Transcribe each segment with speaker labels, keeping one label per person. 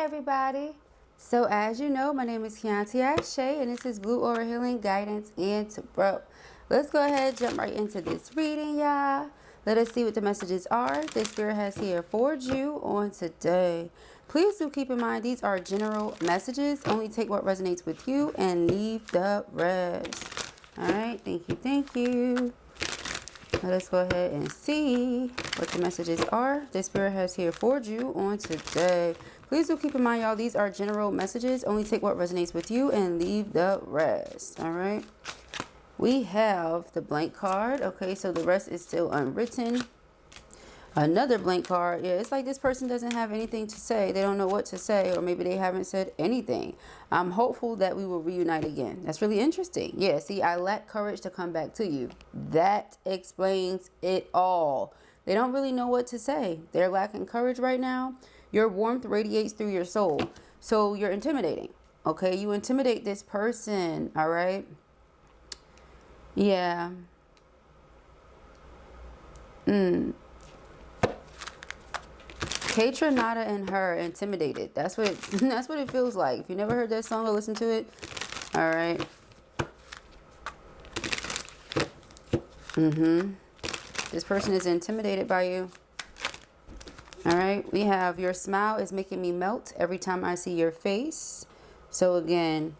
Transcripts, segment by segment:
Speaker 1: everybody. So as you know, my name is Kianti Ayshea and this is Blue Aura Healing Guidance and Tarot. Let's go ahead and jump right into this reading, y'all. Let us see what the messages are the Spirit has here for you on today. Please do keep in mind these are general messages. Only take what resonates with you and leave the rest. Alright, thank you, thank you. Let us go ahead and see what the messages are the Spirit has here for you on today. Please do keep in mind, y'all, these are general messages. Only take what resonates with you and leave the rest. All right. We have the blank card. Okay, so the rest is still unwritten. Another blank card. Yeah, it's like this person doesn't have anything to say. They don't know what to say, or maybe they haven't said anything. I'm hopeful that we will reunite again. That's really interesting. Yeah, see, I lack courage to come back to you. That explains it all. They don't really know what to say. They're lacking courage right now. Your warmth radiates through your soul. So you're intimidating. Okay, you intimidate this person. All right. Yeah. Katra, Nada, and her intimidated. That's what it feels like. If you never heard that song or listened to it, all right. This person is intimidated by you. All right. We have your smile is making me melt every time I see your face. So again,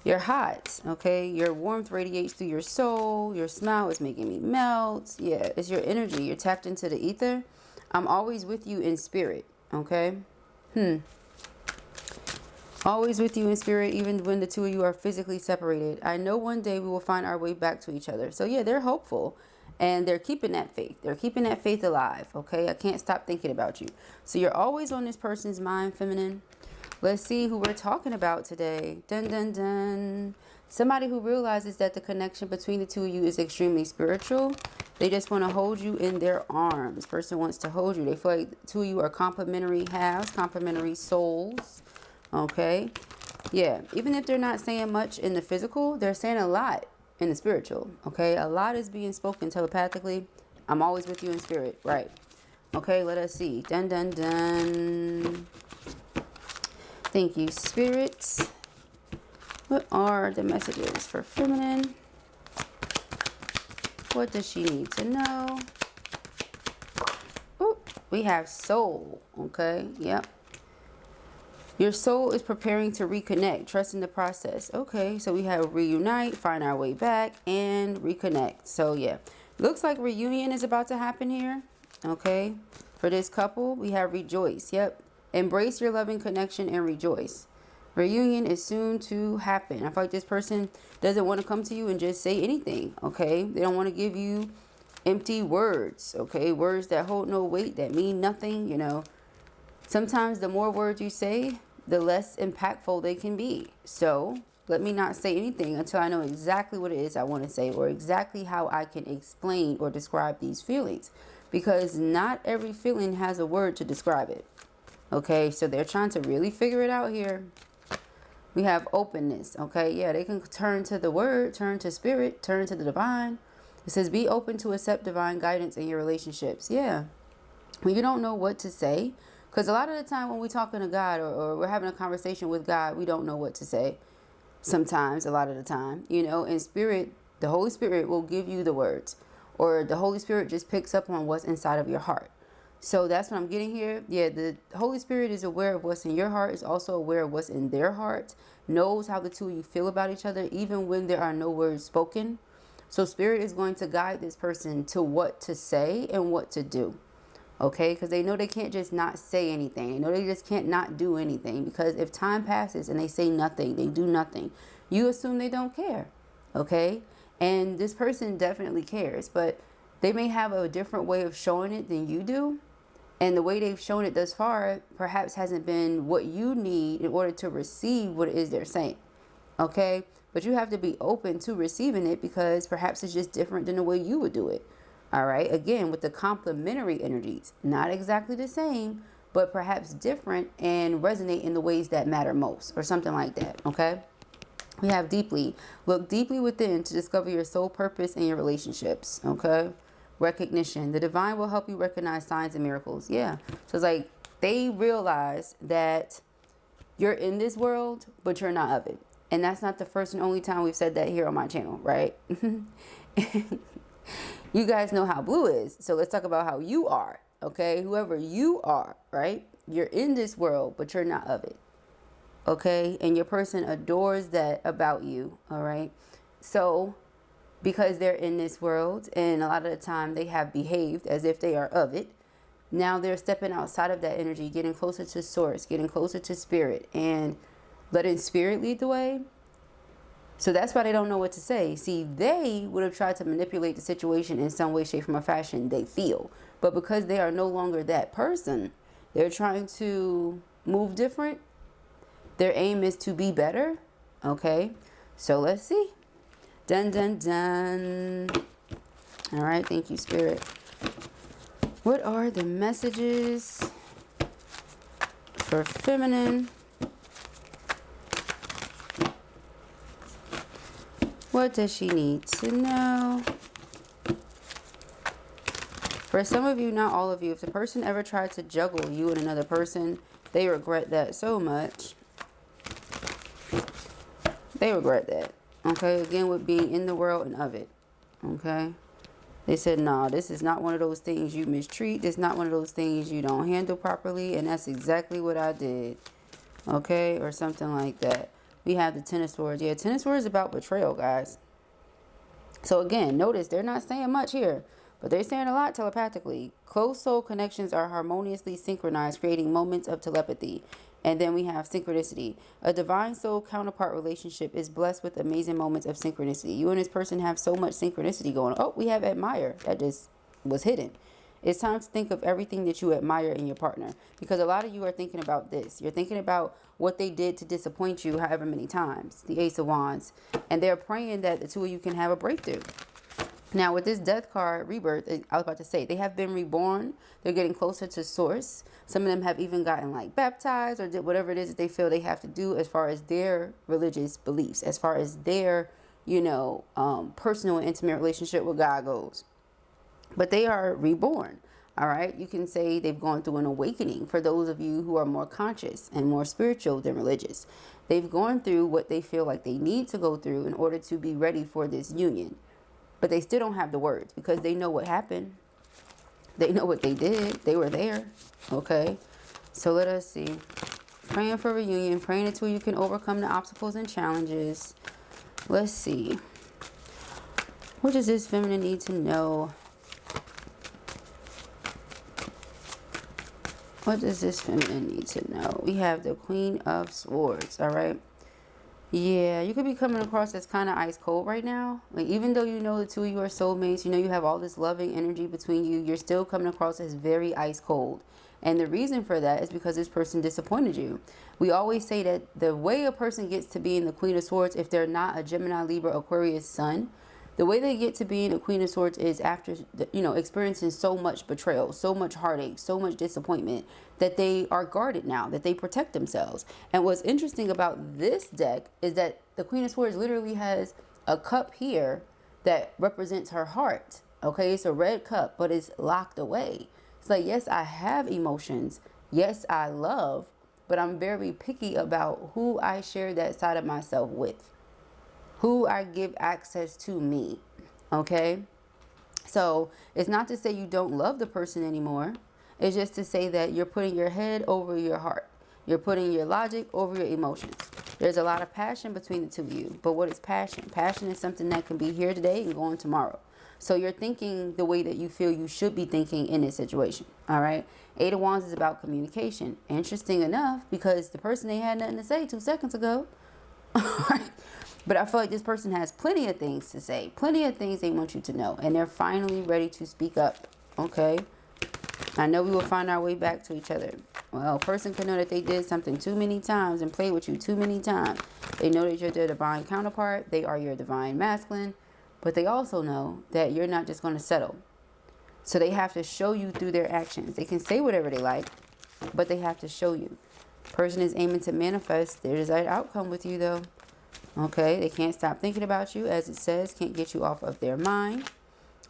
Speaker 1: you're hot. Okay. Your warmth radiates through your soul. Your smile is making me melt. Yeah, it's your energy. You're tapped into the ether. I'm always with you in spirit, okay? Always with you in spirit, even when the two of you are physically separated. I know one day we will find our way back to each other. So yeah, they're hopeful and they're keeping that faith. They're keeping that faith alive, okay? I can't stop thinking about you. So you're always on this person's mind, feminine. Let's see who we're talking about today. Dun, dun, dun. Somebody who realizes that the connection between the two of you is extremely spiritual. They just want to hold you in their arms. This person wants to hold you. They feel like the two of you are complementary halves, complementary souls. Okay. Yeah. Even if they're not saying much in the physical, they're saying a lot in the spiritual. Okay. A lot is being spoken telepathically. I'm always with you in spirit. Right. Okay. Let us see. Dun, dun, dun. Thank you, spirits. What are the messages for feminine? What does she need to know? Ooh, we have soul. Okay. Yep. Your soul is preparing to reconnect. Trust in the process. Okay. So we have reunite, find our way back, and reconnect. So yeah. Looks like reunion is about to happen here. Okay. For this couple, we have rejoice. Yep. Embrace your loving connection and rejoice. Reunion is soon to happen. I feel like this person doesn't want to come to you and just say anything, okay? They don't want to give you empty words, okay? Words that hold no weight, that mean nothing, you know. Sometimes the more words you say, the less impactful they can be. So let me not say anything until I know exactly what it is I want to say or exactly how I can explain or describe these feelings. Because not every feeling has a word to describe it. Okay, so they're trying to really figure it out here. We have openness. Okay, yeah, they can turn to the word, turn to spirit, turn to the divine. It says be open to accept divine guidance in your relationships. Yeah, when you don't know what to say, because a lot of the time when we're talking to God or we're having a conversation with God, we don't know what to say. Sometimes, a lot of the time, you know, in spirit, the Holy Spirit will give you the words, or the Holy Spirit just picks up on what's inside of your heart. So that's what I'm getting here. Yeah, the Holy Spirit is aware of what's in your heart, is also aware of what's in their heart, knows how the two of you feel about each other, even when there are no words spoken. So Spirit is going to guide this person to what to say and what to do. Okay, because they know they can't just not say anything. They know they just can't not do anything. Because if time passes and they say nothing, they do nothing, you assume they don't care. Okay, and this person definitely cares, but they may have a different way of showing it than you do. And the way they've shown it thus far perhaps hasn't been what you need in order to receive what it is they're saying. Okay. But you have to be open to receiving it because perhaps it's just different than the way you would do it. All right. Again, with the complementary energies, not exactly the same, but perhaps different and resonate in the ways that matter most or something like that. Okay. We have deeply. Look deeply within to discover your soul purpose in your relationships. Okay. Recognition. The divine will help you recognize signs and miracles. Yeah. So it's like they realize that you're in this world, but you're not of it. And that's not the first and only time we've said that here on my channel, right? You guys know how blue is. So let's talk about how you are, okay? Whoever you are, right? You're in this world, but you're not of it, okay? And your person adores that about you, all right? So because they're in this world and a lot of the time they have behaved as if they are of it, now they're stepping outside of that energy, getting closer to source, getting closer to spirit, and letting spirit lead the way. So that's why they don't know what to say. See, they would have tried to manipulate the situation in some way, shape, form, or fashion, they feel. But because they are no longer that person, they're trying to move different. Their aim is to be better. Okay, so let's see. Dun, dun, dun. All right, thank you, Spirit. What are the messages for feminine? What does she need to know? For some of you, not all of you, if the person ever tried to juggle you and another person, they regret that so much. They regret that. Okay, again, with being in the world and of it. Okay, they said, nah, this is not one of those things you mistreat. This is not one of those things you don't handle properly. And that's exactly what I did. Okay, or something like that. We have the Ten of Swords. Yeah, Ten of Swords is about betrayal, guys. So again, notice they're not saying much here, but they're saying a lot telepathically. Close soul connections are harmoniously synchronized, creating moments of telepathy. And then we have synchronicity. A divine soul counterpart relationship is blessed with amazing moments of synchronicity. You and this person have so much synchronicity going on. Oh, we have admire. That just was hidden. It's time to think of everything that you admire in your partner. Because a lot of you are thinking about this. You're thinking about what they did to disappoint you however many times. The Ace of Wands. And they're praying that the two of you can have a breakthrough. Now, with this death card, rebirth, I was about to say, they have been reborn. They're getting closer to source. Some of them have even gotten like baptized or did whatever it is that they feel they have to do as far as their religious beliefs, as far as their, you know, personal and intimate relationship with God goes. But they are reborn. All right. You can say they've gone through an awakening for those of you who are more conscious and more spiritual than religious. They've gone through what they feel like they need to go through in order to be ready for this union. But they still don't have the words because they know what happened. They know what they did. They were there. Okay. So let us see. Praying for reunion. Praying until you can overcome the obstacles and challenges. Let's see. What does this feminine need to know? What does this feminine need to know? We have the Queen of Swords. All right. Yeah, you could be coming across as kind of ice cold right now. Like, even though you know the two of you are soulmates, you know you have all this loving energy between you, you're still coming across as very ice cold. And the reason for that is because this person disappointed you. We always say that the way a person gets to being the Queen of Swords, if they're not a Gemini, Libra, Aquarius sun, the way they get to being a Queen of Swords is after, you know, experiencing so much betrayal, so much heartache, so much disappointment, that they are guarded now, that they protect themselves. And what's interesting about this deck is that the Queen of Swords literally has a cup here that represents her heart. Okay, it's a red cup, but it's locked away. It's like, yes, I have emotions. Yes, I love, but I'm very picky about who I share that side of myself with, who I give access to me. Okay, so it's not to say you don't love the person anymore. It's just to say that you're putting your head over your heart. You're putting your logic over your emotions. There's a lot of passion between the two of you. But what is passion? Passion is something that can be here today and gone tomorrow. So you're thinking the way that you feel you should be thinking in this situation. All right. Eight of Wands is about communication. Interesting enough, because the person they had nothing to say 2 seconds ago. But I feel like this person has plenty of things to say. Plenty of things they want you to know. And they're finally ready to speak up. Okay. I know we will find our way back to each other. Well, a person can know that they did something too many times and played with you too many times. They know that you're their divine counterpart. They are your divine masculine. But they also know that you're not just going to settle. So they have to show you through their actions. They can say whatever they like, but they have to show you. Person is aiming to manifest their desired outcome with you, though. Okay, they can't stop thinking about you, as it says, can't get you off of their mind.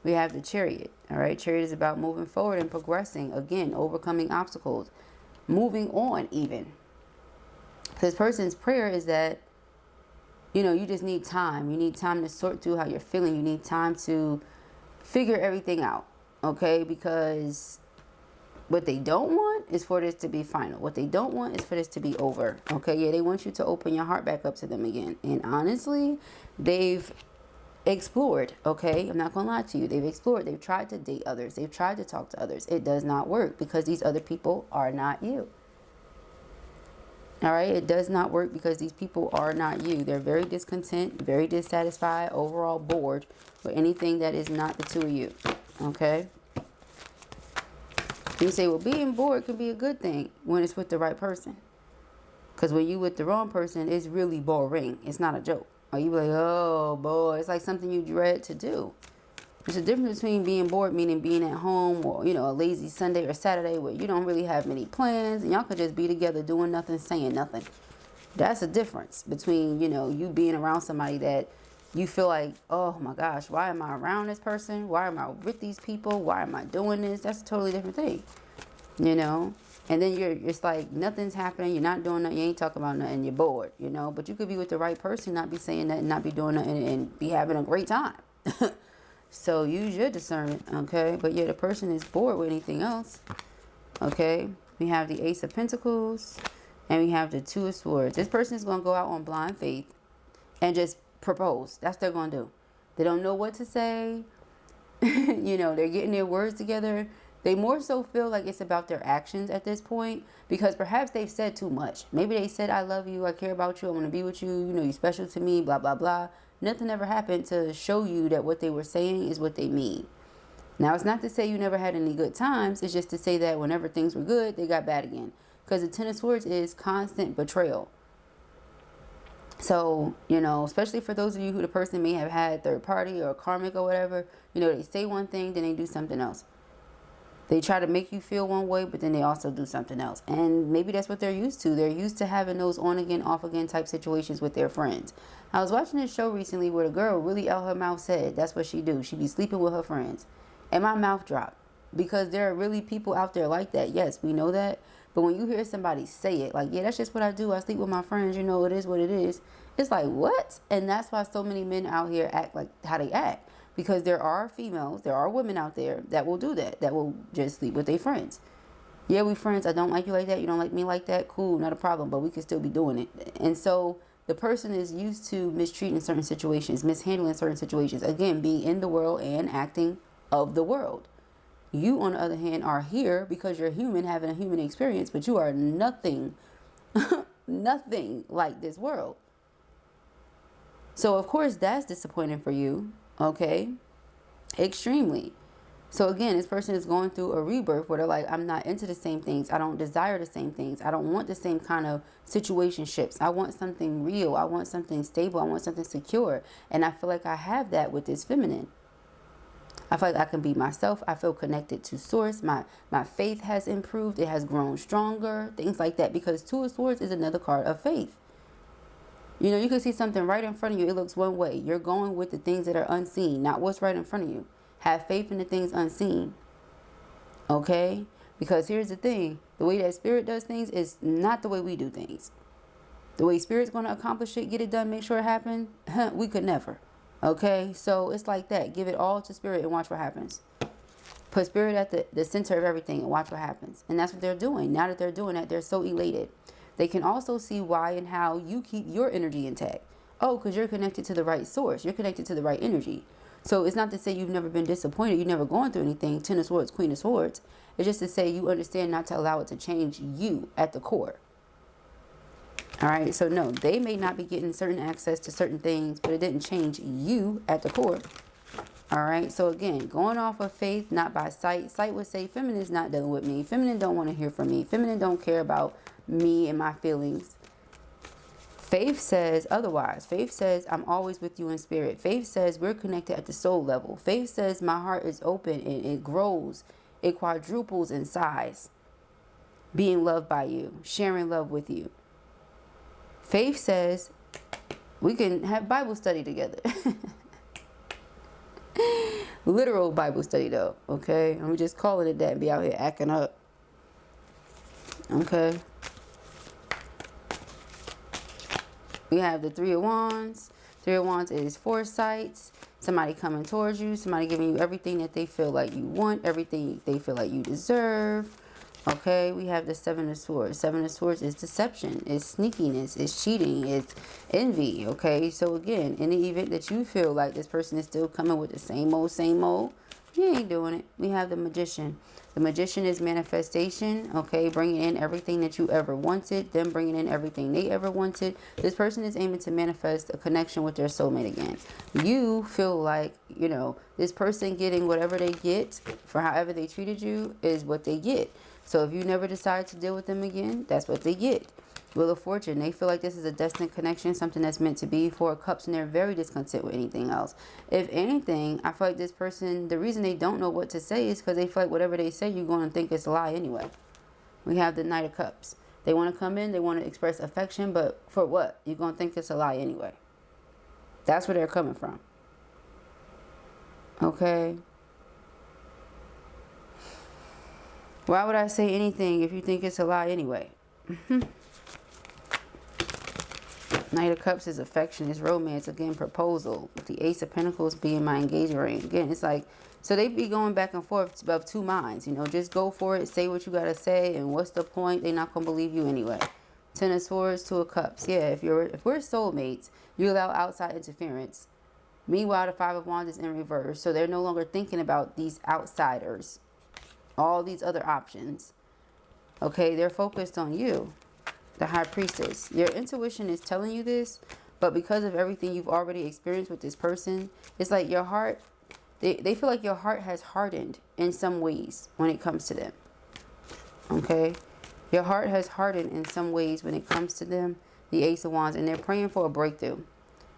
Speaker 1: We have the Chariot. All right, Chariot is about moving forward and progressing. Again, overcoming obstacles, moving on even. This person's prayer is that, you know, you just need time. You need time to sort through how you're feeling. You need time to figure everything out, okay? Because what they don't want is for this to be final. What they don't want is for this to be over, okay? Yeah, they want you to open your heart back up to them again. And honestly, they've explored, okay? I'm not gonna lie to you. They've explored. They've tried to date others. They've tried to talk to others. It does not work because these other people are not you. All right? It does not work because these people are not you. They're very discontent, very dissatisfied, overall bored with anything that is not the two of you, okay? You say, well, being bored can be a good thing when it's with the right person. Because when you with the wrong person, it's really boring. It's not a joke. Or you be like, oh, boy, it's like something you dread to do. There's a difference between being bored, meaning being at home, or, you know, a lazy Sunday or Saturday where you don't really have many plans and y'all could just be together doing nothing, saying nothing. That's a difference between, you know, you being around somebody that you feel like, oh my gosh, why am I around this person? Why am I with these people? Why am I doing this? That's a totally different thing, you know? And then it's like nothing's happening. You're not doing nothing. You ain't talking about nothing. You're bored, you know? But you could be with the right person, not be saying nothing, not be doing nothing, and be having a great time. So use your discernment, okay? But yeah, the person is bored with anything else, okay? We have the Ace of Pentacles, and we have the Two of Swords. This person is going to go out on blind faith and just propose. That's what they're going to do. They don't know what to say. You know, they're getting their words together. They more so feel like it's about their actions at this point because perhaps they've said too much. Maybe they said, I love you, I care about you, I want to be with you, you know, you're special to me, blah, blah, blah. Nothing ever happened to show you that what they were saying is what they mean. Now, it's not to say you never had any good times. It's just to say that whenever things were good, they got bad again. Because the Ten of Swords is constant betrayal. So, you know, especially for those of you who the person may have had third party or karmic or whatever, you know, they say one thing, then they do something else. They try to make you feel one way, but then they also do something else. And maybe that's what they're used to. They're used to having those on again, off again type situations with their friends. I was watching this show recently where the girl really out her mouth said that's what she do. She be sleeping with her friends. And my mouth dropped. Because there are really people out there like that. Yes, we know that. But when you hear somebody say it, like, yeah, that's just what I do. I sleep with my friends. You know, it is what it is. It's like, what? And that's why so many men out here act like how they act. Because there are females, there are women out there that will do that. That will just sleep with their friends. Yeah, we friends. I don't like you like that. You don't like me like that. Cool, not a problem. But we can still be doing it. And so the person is used to mistreating certain situations, mishandling certain situations. Again, being in the world and acting of the world. You, on the other hand, are here because you're human, having a human experience, but you are nothing, nothing like this world. So, of course, that's disappointing for you, okay? Extremely. So, again, this person is going through a rebirth where they're like, I'm not into the same things. I don't desire the same things. I don't want the same kind of situationships. I want something real. I want something stable. I want something secure. And I feel like I have that with this feminine. I feel like I can be myself. I feel connected to source. My faith has improved. It has grown stronger. Things like that. Because Two of Swords is another card of faith. You know, you can see something right in front of you. It looks one way. You're going with the things that are unseen, not what's right in front of you. Have faith in the things unseen. Okay? Because here's the thing. The way that spirit does things is not the way we do things. The way spirit's going to accomplish it, get it done, make sure it happens, we could never. Okay, so it's like that. Give it all to spirit and watch what happens. Put spirit at the center of everything and watch what happens. And that's what they're doing. Now that they're doing that, they're so elated. They can also see why and how you keep your energy intact. Oh, because you're connected to the right source. You're connected to the right energy. So it's not to say you've never been disappointed. You've never gone through anything. Ten of Swords, Queen of Swords. It's just to say you understand not to allow it to change you at the core. All right, so no, they may not be getting certain access to certain things, but it didn't change you at the core. All right, so again, going off of faith, not by sight. Sight would say feminine is not dealing with me. Feminine don't want to hear from me. Feminine don't care about me and my feelings. Faith says otherwise. Faith says I'm always with you in spirit. Faith says we're connected at the soul level. Faith says my heart is open and it grows. It quadruples in size. Being loved by you, sharing love with you. Faith says we can have Bible study together. Literal Bible study though, okay? I'm just calling it that and be out here acting up. Okay? We have the Three of Wands. Three of Wands is foresight. Somebody coming towards you. Somebody giving you everything that they feel like you want. Everything they feel like you deserve. Okay, we have the Seven of Swords. Seven of Swords is deception. It's sneakiness. It's cheating. It's envy. Okay, so again, in the event that you feel like this person is still coming with the same old, you ain't doing it. We have the Magician. The Magician is manifestation, okay, bringing in everything that you ever wanted, them bringing in everything they ever wanted. This person is aiming to manifest a connection with their soulmate again. You feel like, you know, this person getting whatever they get for however they treated you is what they get. So if you never decide to deal with them again, that's what they get. Wheel of Fortune, they feel like this is a destined connection, something that's meant to be. Four of Cups, and they're very discontent with anything else. If anything, I feel like this person, the reason they don't know what to say is because they feel like whatever they say, you're going to think it's a lie anyway. We have the Knight of Cups. They want to come in, they want to express affection, but for what? You're going to think it's a lie anyway. That's where they're coming from. Okay. Why would I say anything if you think it's a lie anyway? Knight of Cups is affection, is romance, again, proposal. With the Ace of Pentacles being my engagement ring. Again, it's like, so they be going back and forth of two minds. You know, just go for it, say what you got to say, and what's the point? They're not going to believe you anyway. Ten of Swords, Two of Cups. Yeah, if we're soulmates, you allow outside interference. Meanwhile, the Five of Wands is in reverse. So they're no longer thinking about these outsiders. All these other options. Okay, they're focused on you. The High Priestess. Your intuition is telling you this, but because of everything you've already experienced with this person, it's like your heart, they feel like your heart has hardened in some ways when it comes to them. Okay? Your heart has hardened in some ways when it comes to them. The Ace of Wands, and they're praying for a breakthrough.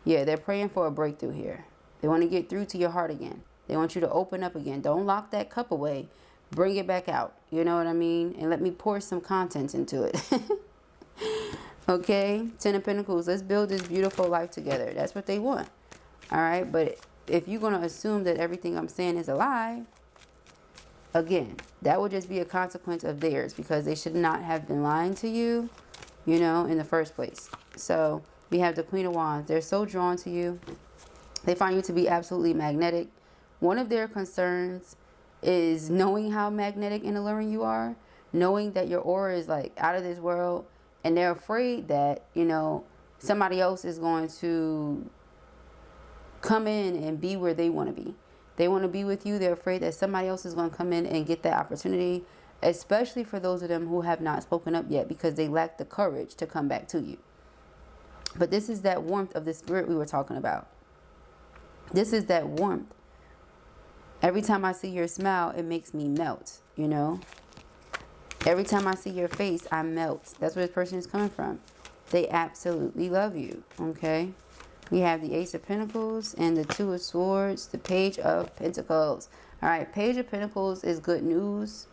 Speaker 1: Yeah, they're praying for a breakthrough here. They want to get through to your heart again. They want you to open up again. Don't lock that cup away. Bring it back out. You know what I mean? And let me pour some content into it. Okay, Ten of Pentacles. Let's build this beautiful life together. That's what they want. All right, but if you're going to assume that everything I'm saying is a lie, again, that would just be a consequence of theirs, because they should not have been lying to you, you know, in the first place. So we have the Queen of Wands. They're so drawn to you. They find you to be absolutely magnetic. One of their concerns is knowing how magnetic and alluring you are, knowing that your aura is like out of this world. And they're afraid that, you know, somebody else is going to come in and be where they want to be. They want to be with you. They're afraid that somebody else is going to come in and get that opportunity, especially for those of them who have not spoken up yet because they lack the courage to come back to you. But this is that warmth of the spirit we were talking about. This is that warmth. Every time I see your smile, it makes me melt, you know. Every time I see your face, I melt. That's where this person is coming from. They absolutely love you, okay? We have the Ace of Pentacles and the Two of Swords, the Page of Pentacles. All right, Page of Pentacles is good news.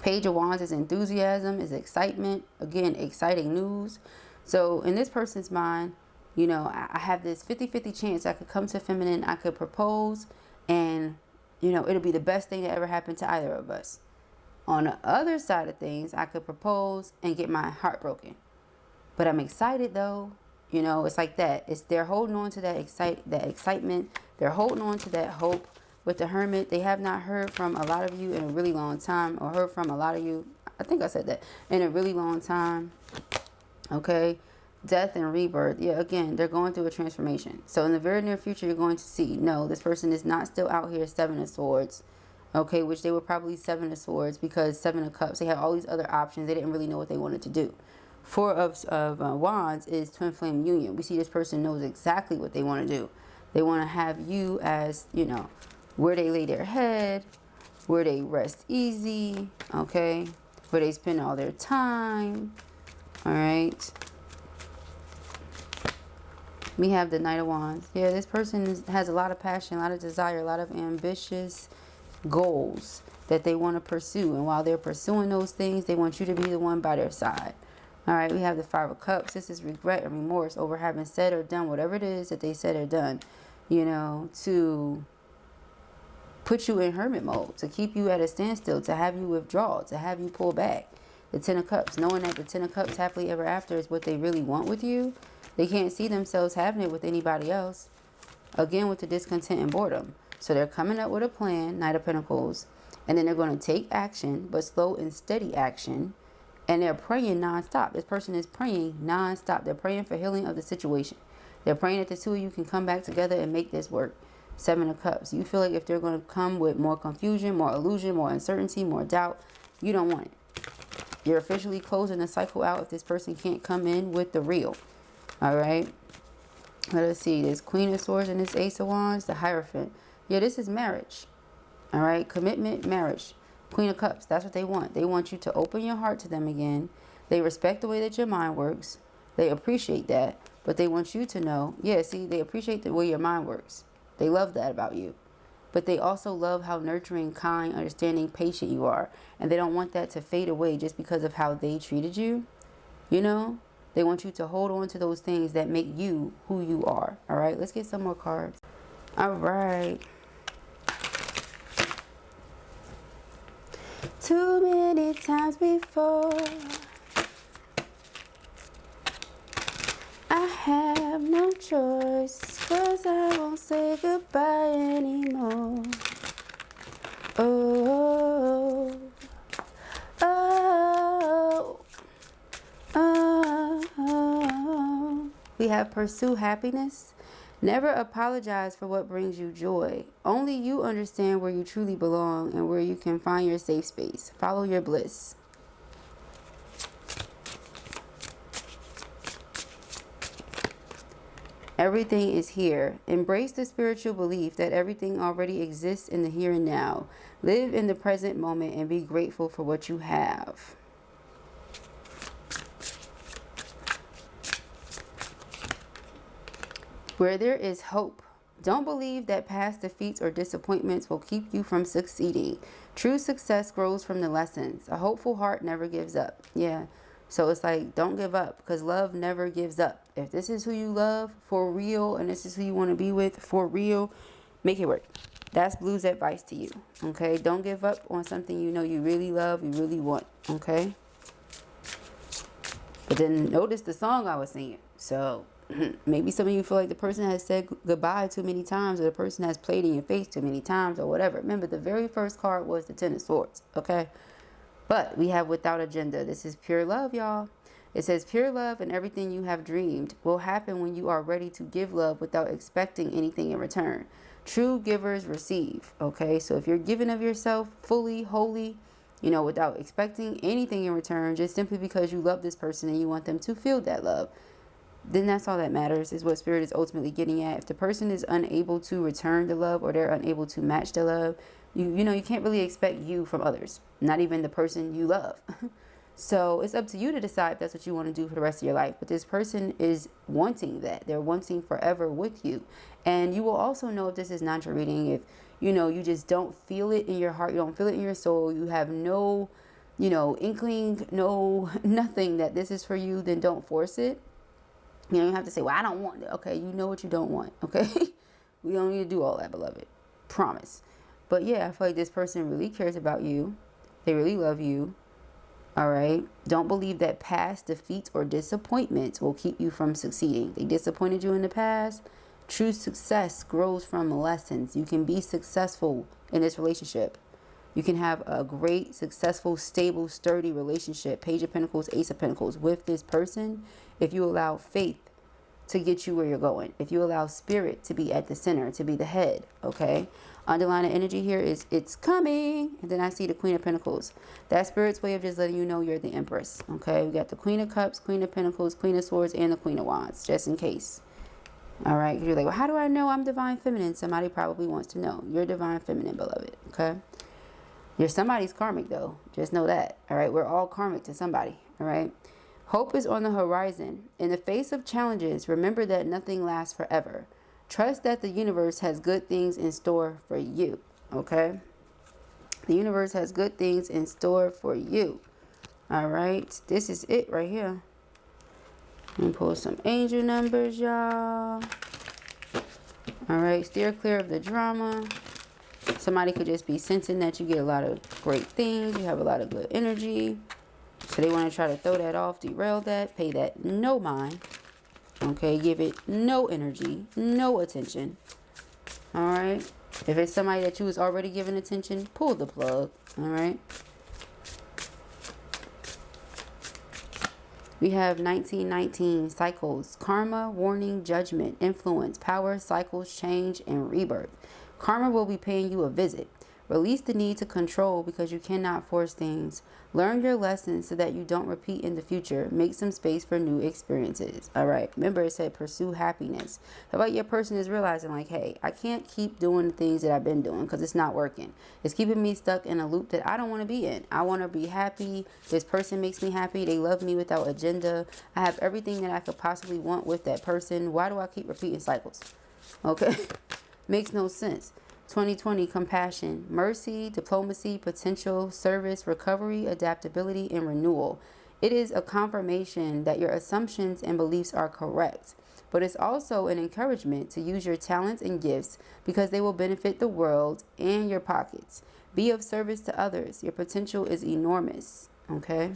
Speaker 1: Page of Wands is enthusiasm, is excitement. Again, exciting news. So in this person's mind, you know, I have this 50-50 chance I could come to feminine, I could propose, and, you know, it'll be the best thing that ever happened to either of us. On the other side of things, I could propose and get my heart broken. But I'm excited though. You know, it's like that. They're holding on to that excitement. They're holding on to that hope. With the Hermit, they have not heard from a lot of you in a really long time, or heard from a lot of you, I think I said that, in a really long time. Okay. Death and rebirth. Yeah, again, they're going through a transformation. So in the very near future, you're going to see, no, this person is not still out here, Seven of Swords. Okay, which they were probably Seven of Swords, because Seven of Cups, they had all these other options. They didn't really know what they wanted to do. Four of Wands is Twin Flame Union. We see this person knows exactly what they want to do. They want to have you as, you know, where they lay their head, where they rest easy, okay, where they spend all their time, all right. We have the Knight of Wands. Yeah, this person has a lot of passion, a lot of desire, a lot of ambitious goals that they want to pursue, and while they're pursuing those things, they want you to be the one by their side. All right, we have the Five of Cups. This is regret and remorse over having said or done whatever it is that they said or done, you know, to put you in hermit mode, to keep you at a standstill, to have you withdraw, to have you pull back. The Ten of Cups, knowing that the Ten of Cups happily ever after is what they really want with you, They can't see themselves having it with anybody else. Again, with the discontent and boredom. So they're coming up with a plan, Knight of Pentacles, and then they're going to take action, but slow and steady action. And they're praying nonstop. This person is praying nonstop. They're praying for healing of the situation. They're praying that the two of you can come back together and make this work. Seven of Cups. You feel like if they're going to come with more confusion, more illusion, more uncertainty, more doubt, you don't want it. You're officially closing the cycle out if this person can't come in with the real. All right. Let us see. This Queen of Swords and this Ace of Wands, the Hierophant. Yeah, this is marriage. All right. Commitment, marriage. Queen of Cups. That's what they want. They want you to open your heart to them again. They respect the way that your mind works. They appreciate that. But they want you to know, yeah, see, they appreciate the way your mind works. They love that about you. But they also love how nurturing, kind, understanding, patient you are. And they don't want that to fade away just because of how they treated you. You know? They want you to hold on to those things that make you who you are. All right? Let's get some more cards. All right. Too many times before, I have no choice, 'cause I won't say goodbye anymore. Oh, oh, oh, oh. We have pursue happiness. Never apologize for what brings you joy. Only you understand where you truly belong and where you can find your safe space. Follow your bliss. Everything is here. Embrace the spiritual belief that everything already exists in the here and now. Live in the present moment and be grateful for what you have. Where there is hope, don't believe that past defeats or disappointments will keep you from succeeding. True success grows from the lessons. A hopeful heart never gives up. Yeah. So it's like, don't give up, because love never gives up. If this is who you love for real and this is who you want to be with for real, make it work. That's Blue's advice to you. Okay. Don't give up on something you know you really love, you really want. Okay. But then notice the song I was singing. So maybe some of you feel like the person has said goodbye too many times, or the person has played in your face too many times, or whatever. Remember, the very first card was the Ten of Swords, okay? But we have without agenda. This is pure love, y'all. It says pure love and everything you have dreamed will happen when you are ready to give love without expecting anything in return. True givers receive, okay? So if you're giving of yourself fully, wholly, you know, without expecting anything in return, just simply because you love this person and you want them to feel that love, then that's all that matters, is what Spirit is ultimately getting at. If the person is unable to return the love, or they're unable to match the love, you know, you can't really expect you from others, not even the person you love. So it's up to you to decide if that's what you want to do for the rest of your life. But this person is wanting that. They're wanting forever with you. And you will also know if this is not your reading, if, you know, you just don't feel it in your heart, you don't feel it in your soul, you have no, you know, inkling, no, nothing that this is for you, then don't force it. You don't have to say, well, I don't want it. Okay, you know what you don't want, okay? We don't need to do all that, beloved. Promise. But yeah, I feel like this person really cares about you. They really love you. All right? Don't believe that past defeats or disappointments will keep you from succeeding. They disappointed you in the past. True success grows from lessons. You can be successful in this relationship. You can have a great, successful, stable, sturdy relationship, Page of Pentacles, Ace of Pentacles, with this person if you allow faith to get you where you're going. If you allow spirit to be at the center, to be the head, okay? Underlying energy here is it's coming. And then I see the Queen of Pentacles. That spirit's way of just letting you know you're the Empress, okay? We got the Queen of Cups, Queen of Pentacles, Queen of Swords, and the Queen of Wands, just in case. All right? You're like, well, how do I know I'm divine feminine? Somebody probably wants to know. You're divine feminine, beloved, okay? You're somebody's karmic, though. Just know that. All right? We're all karmic to somebody. All right? Hope is on the horizon. In the face of challenges, remember that nothing lasts forever. Trust that the universe has good things in store for you. Okay? The universe has good things in store for you. All right? This is it right here. Let me pull some angel numbers, y'all. All right? Steer clear of the drama. Somebody could just be sensing that you get a lot of great things. You have a lot of good energy. So they want to try to throw that off, derail that, pay that no mind. Okay, give it no energy, no attention. All right. If it's somebody that you was already giving attention, pull the plug. All right. We have 1919 cycles, karma, warning, judgment, influence, power, cycles, change, and rebirth. Karma will be paying you a visit. Release the need to control because you cannot force things. Learn your lessons so that you don't repeat in the future. Make some space for new experiences. All right. Remember, it said pursue happiness. How about your person is realizing like, hey, I can't keep doing the things that I've been doing because it's not working. It's keeping me stuck in a loop that I don't want to be in. I want to be happy. This person makes me happy. They love me without agenda. I have everything that I could possibly want with that person. Why do I keep repeating cycles? Okay. Makes no sense. 2020, compassion, mercy, diplomacy, potential, service, recovery, adaptability, and renewal. It is a confirmation that your assumptions and beliefs are correct, but it's also an encouragement to use your talents and gifts because they will benefit the world and your pockets. Be of service to others. Your potential is enormous, okay?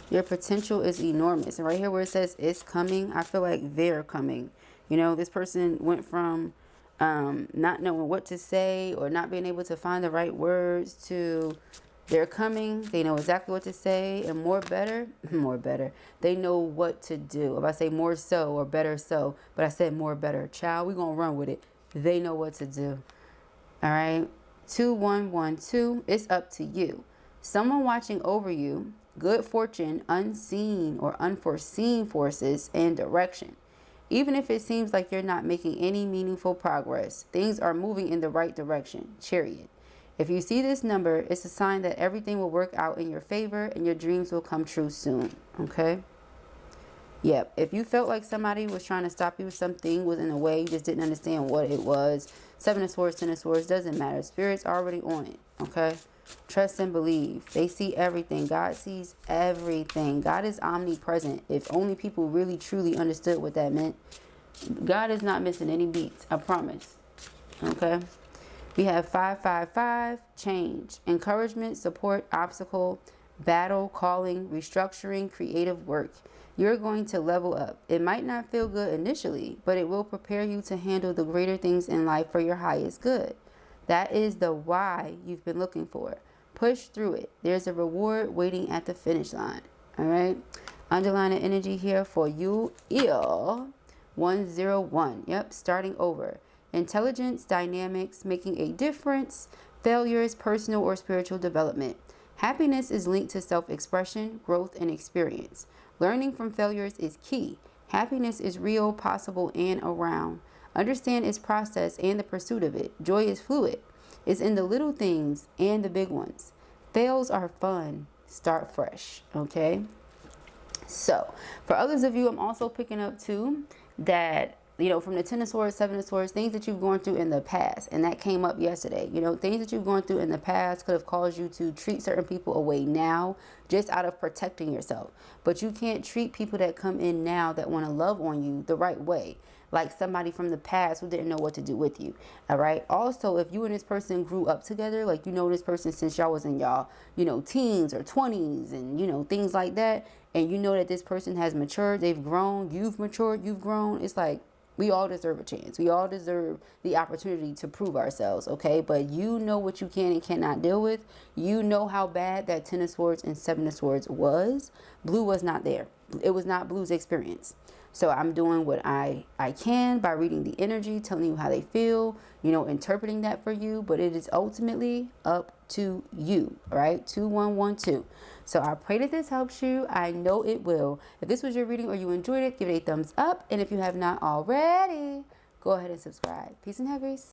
Speaker 1: Your potential is enormous. And right here where it says it's coming, I feel like they're coming. You know, this person went from not knowing what to say or not being able to find the right words to they're coming. They know exactly what to say and more better. They know what to do. If I say more so or better so, but I said more better. Child, we're going to run with it. They know what to do. All right. 2112. It's up to you. Someone watching over you. Good fortune, unseen or unforeseen forces and direction. Even if it seems like you're not making any meaningful progress, things are moving in the right direction. Chariot. If you see this number, it's a sign that everything will work out in your favor and your dreams will come true soon. Okay? Yep. If you felt like somebody was trying to stop you with something, was in a way, you just didn't understand what it was. 7 of Swords, 10 of Swords, doesn't matter. Spirit's already on it. Okay? Trust and believe. They see everything. God sees everything. God is omnipresent. If only people really truly understood what that meant. God is not missing any beats. I promise. Okay. We have 555. Change. Encouragement, support, obstacle, battle, calling, restructuring, creative work. You're going to level up. It might not feel good initially, but it will prepare you to handle the greater things in life for your highest good. That is the why you've been looking for. Push through it. There's a reward waiting at the finish line. All right. Underline the energy here for you. 101. Yep. Starting over. Intelligence, dynamics, making a difference. Failures, personal or spiritual development. Happiness is linked to self-expression, growth, and experience. Learning from failures is key. Happiness is real, possible, and around. Understand its process and the pursuit of it. Joy is fluid. It's in the little things and the big ones. Fails are fun. Start fresh. Okay? So, for others of you, I'm also picking up too that, you know, from the 10 of Swords, 7 of Swords, things that you've gone through in the past. And that came up yesterday. You know, things that you've gone through in the past could have caused you to treat certain people away now just out of protecting yourself. But you can't treat people that come in now that want to love on you the right way. Like somebody from the past who didn't know what to do with you. All right. Also, if you and this person grew up together, like you know this person since y'all was in y'all, you know, teens or 20s and, you know, things like that. And you know that this person has matured. They've grown. You've matured. You've grown. It's like we all deserve a chance. We all deserve the opportunity to prove ourselves. Okay. But you know what you can and cannot deal with. You know how bad that 10 of Swords and 7 of Swords was. Blue was not there. It was not Blue's experience. So I'm doing what I can by reading the energy, telling you how they feel, you know, interpreting that for you. But it is ultimately up to you. All right. 2112. So I pray that this helps you. I know it will. If this was your reading or you enjoyed it, give it a thumbs up. And if you have not already, go ahead and subscribe. Peace and happiness.